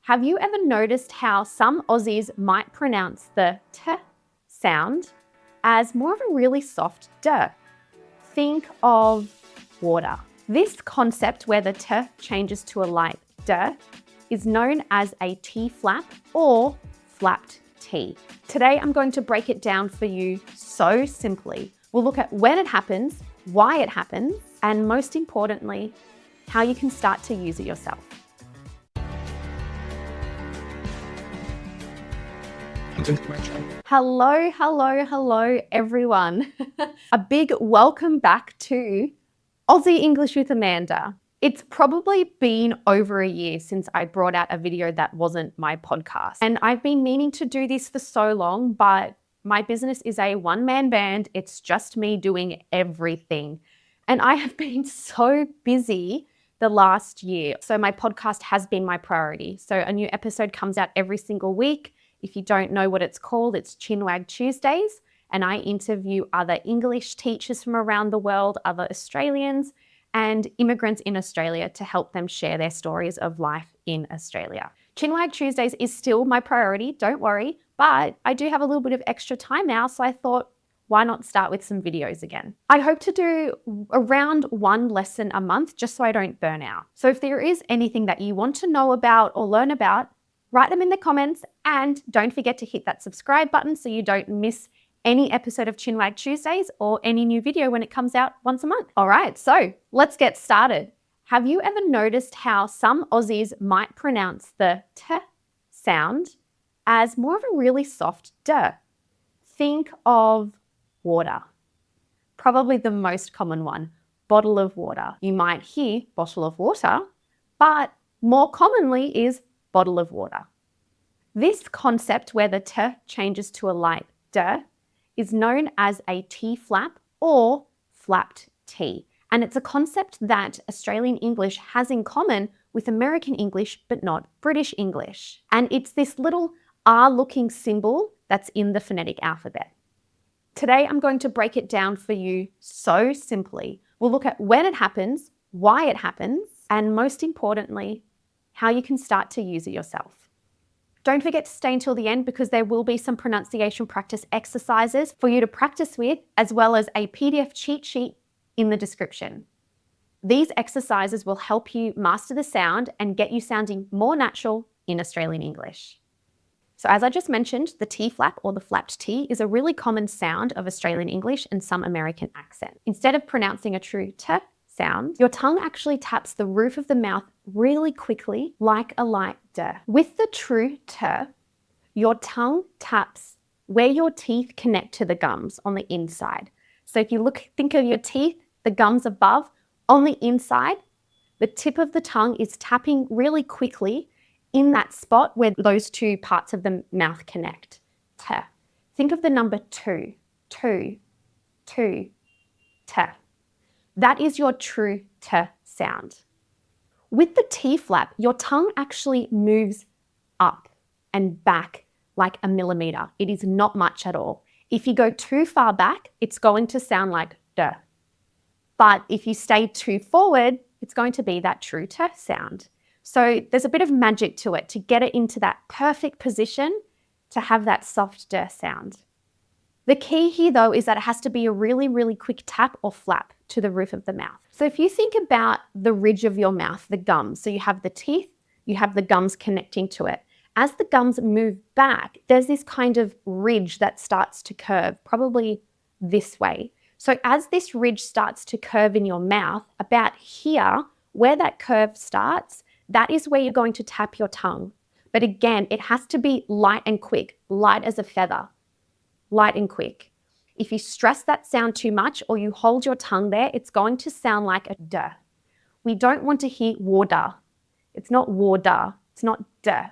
Have you ever noticed how some Aussies might pronounce the t sound as more of a really soft duh? Think of water. This concept where the t changes to a light duh is known as a T-flap or flapped T. Today I'm going to break it down for you so simply. We'll look at when it happens, why it happens, and most importantly, how you can start to use it yourself. Hello everyone. A big welcome back to Aussie English with Amanda. It's probably been over a year since I brought out a video that wasn't my podcast. And I've been meaning to do this for so long, but my business is a one-man band. It's just me doing everything. And I have been so busy the last year. So my podcast has been my priority. So a new episode comes out every single week. If you don't know what it's called, it's Chinwag Tuesdays. And I interview other English teachers from around the world, other Australians, and immigrants in Australia to help them share their stories of life in Australia. Chinwag Tuesdays is still my priority, don't worry, but I do have a little bit of extra time now, so I thought, why not start with some videos again? I hope to do around one lesson a month just so I don't burn out. So if there is anything that you want to know about or learn about, write them in the comments and don't forget to hit that subscribe button so you don't miss any episode of Chinwag Tuesdays or any new video when it comes out once a month. All right, so let's get started. Have you ever noticed how some Aussies might pronounce the t sound as more of a really soft duh? Think of water. Probably the most common one, bottle of water. You might hear bottle of water, but more commonly is bottle of water. This concept where the t changes to a light duh is known as a T-flap or flapped T. And it's a concept that Australian English has in common with American English, but not British English. And it's this little R-looking symbol that's in the phonetic alphabet. Today, I'm going to break it down for you so simply. We'll look at when it happens, why it happens, and most importantly, how you can start to use it yourself. Don't forget to stay until the end because there will be some pronunciation practice exercises for you to practice with, as well as a PDF cheat sheet in the description. These exercises will help you master the sound and get you sounding more natural in Australian English. So as I just mentioned, the T-flap or the flapped T is a really common sound of Australian English and some American accent. Instead of pronouncing a true T sound, your tongue actually taps the roof of the mouth really quickly, like a light duh. With the true T, your tongue taps where your teeth connect to the gums on the inside. So if you think of your teeth, the gums above, on the inside, the tip of the tongue is tapping really quickly in that spot where those two parts of the mouth connect. T. Think of the number 2, 2, 2, T. That is your true T sound. With the T-flap, your tongue actually moves up and back like a millimeter. It is not much at all. If you go too far back, it's going to sound like duh. But if you stay too forward, it's going to be that true T sound. So there's a bit of magic to it to get it into that perfect position to have that soft duh sound. The key here though is that it has to be a really, really quick tap or flap to the roof of the mouth. So if you think about the ridge of your mouth, the gums, so you have the teeth, you have the gums connecting to it. As the gums move back, there's this kind of ridge that starts to curve, probably this way. So as this ridge starts to curve in your mouth, about here, where that curve starts, that is where you're going to tap your tongue. But again, it has to be light and quick, light as a feather, light and quick. If you stress that sound too much or you hold your tongue there, it's going to sound like a duh. We don't want to hear waw-duh. It's not waw-duh, it's not duh.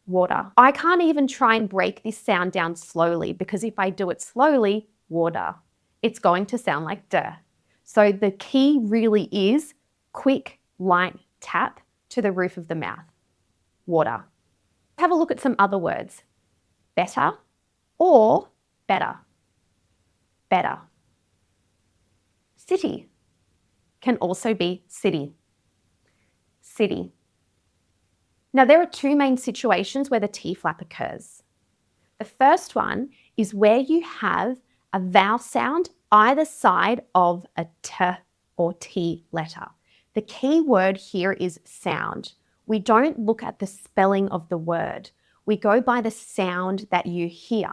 Water. I can't even try and break this sound down slowly because if I do it slowly, water, it's going to sound like duh. So the key really is quick, light tap to the roof of the mouth. Water. Have a look at some other words. Better or better. Better. City can also be city. City. Now, there are two main situations where the T flap occurs. The first one is where you have a vowel sound either side of a T or T letter. The key word here is sound. We don't look at the spelling of the word. We go by the sound that you hear.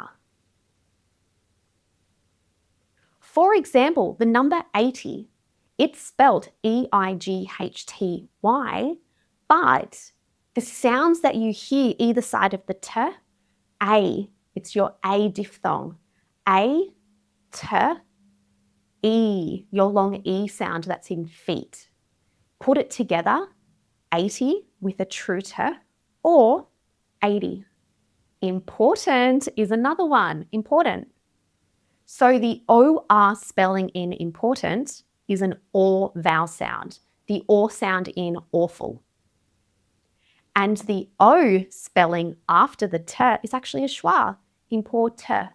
For example, the number 80, it's spelled E-I-G-H-T-Y, but the sounds that you hear either side of the T, A, it's your A diphthong. A, T, E, your long E sound that's in feet. Put it together, 80 with a true T or 80. Important is another one, important. So the OR spelling in important is an OR vowel sound, the OR sound in awful. And the O spelling after the T is actually a schwa, important.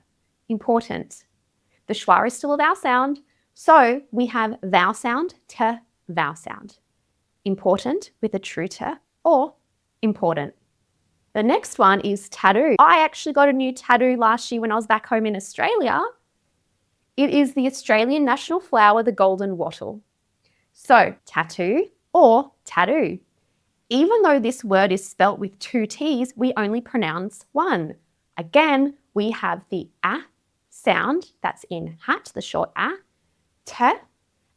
The schwa is still a vowel sound, so we have vowel sound, T, vowel sound. Important with a true T or important. The next one is tattoo. I actually got a new tattoo last year when I was back home in Australia. It is the Australian national flower, the golden wattle. So tattoo or tattoo. Even though this word is spelt with two T's, we only pronounce one. Again, we have the A sound that's in hat, the short A, T,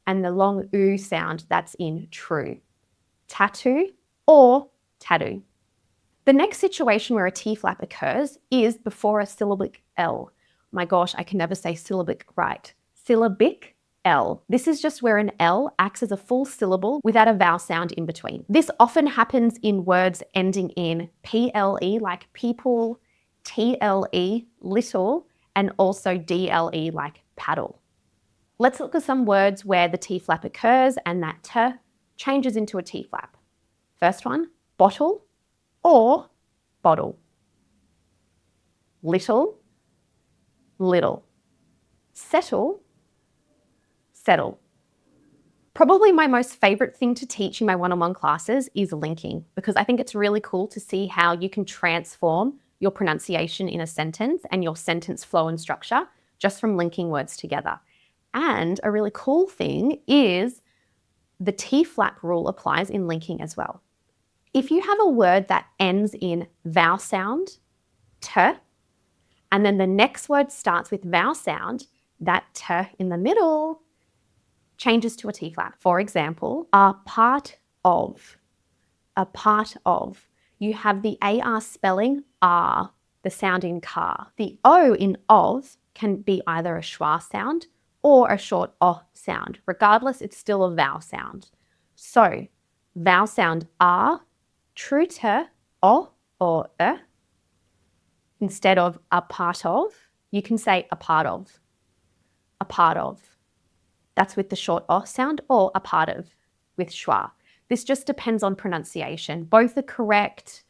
and the long U sound that's in true. Tattoo or tattoo. The next situation where a T flap occurs is before a syllabic L. My gosh, I can never say syllabic right. Syllabic L. This is just where an L acts as a full syllable without a vowel sound in between. This often happens in words ending in PLE like people, TLE, little, and also DLE like paddle. Let's look at some words where the T flap occurs and that T changes into a T flap. First one, bottle or bottle. Little, little. Settle, settle. Probably my most favorite thing to teach in my one-on-one classes is linking, because I think it's really cool to see how you can transform your pronunciation in a sentence and your sentence flow and structure just from linking words together. And a really cool thing is the T flap rule applies in linking as well. If you have a word that ends in vowel sound, T, and then the next word starts with vowel sound, that T in the middle changes to a T flap. For example, a part of, a part of. You have the AR spelling R, the sound in car. The O in of can be either a schwa sound or a short O sound. Regardless, it's still a vowel sound. So, vowel sound R, true T, O or E. Instead of a part of, you can say a part of. A part of. That's with the short O sound, or a part of with schwa. This just depends on pronunciation. Both are correct.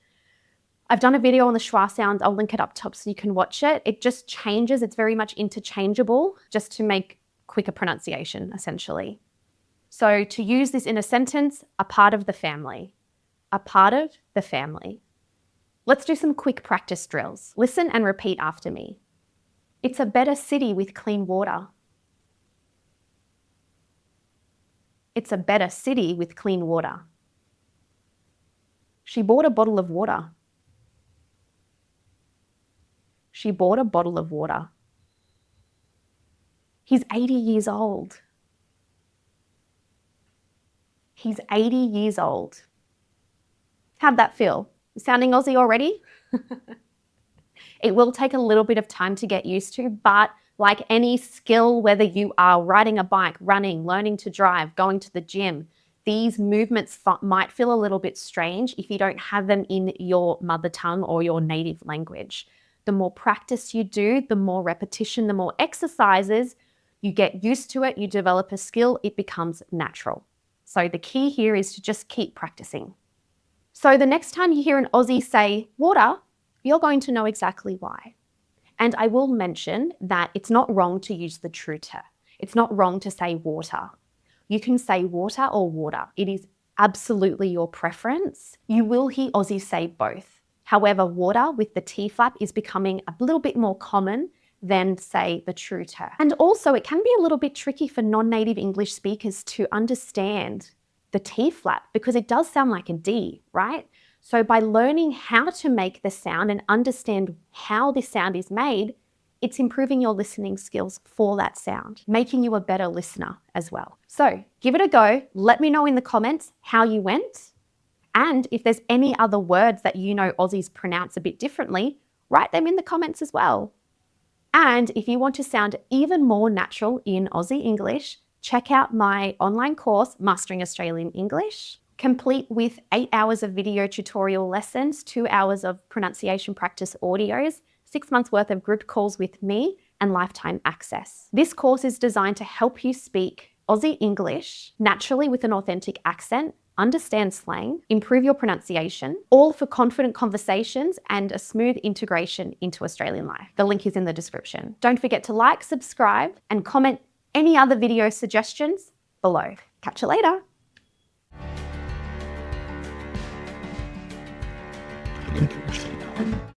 I've done a video on the schwa sound. I'll link it up top so you can watch it. It just changes. It's very much interchangeable just to make quicker pronunciation, essentially. So to use this in a sentence, a part of the family. A part of the family. Let's do some quick practice drills. Listen and repeat after me. It's a better city with clean water. It's a better city with clean water. She bought a bottle of water. She bought a bottle of water. He's 80 years old. He's 80 years old. How'd that feel? Sounding Aussie already? It will take a little bit of time to get used to, but like any skill, whether you are riding a bike, running, learning to drive, going to the gym, these movements might feel a little bit strange if you don't have them in your mother tongue or your native language. The more practice you do, the more repetition, the more exercises, you get used to it, you develop a skill, it becomes natural. So the key here is to just keep practicing. So the next time you hear an Aussie say water, you're going to know exactly why. And I will mention that it's not wrong to use the true T. It's not wrong to say water. You can say water or water. It is absolutely your preference, you will hear Aussies say both. However, water with the T flap is becoming a little bit more common than, say, the true T. And also, it can be a little bit tricky for non-native English speakers to understand the T flap because it does sound like a D, right? So by learning how to make the sound and understand how this sound is made, it's improving your listening skills for that sound, making you a better listener as well. So give it a go. Let me know in the comments how you went. And if there's any other words that you know Aussies pronounce a bit differently, write them in the comments as well. And if you want to sound even more natural in Aussie English, check out my online course, Mastering Australian English, complete with 8 hours of video tutorial lessons, 2 hours of pronunciation practice audios, 6 months worth of group calls with me, and lifetime access. This course is designed to help you speak Aussie English naturally with an authentic accent, understand slang, improve your pronunciation, all for confident conversations and a smooth integration into Australian life. The link is in the description. Don't forget to like, subscribe, and comment any other video suggestions below. Catch you later.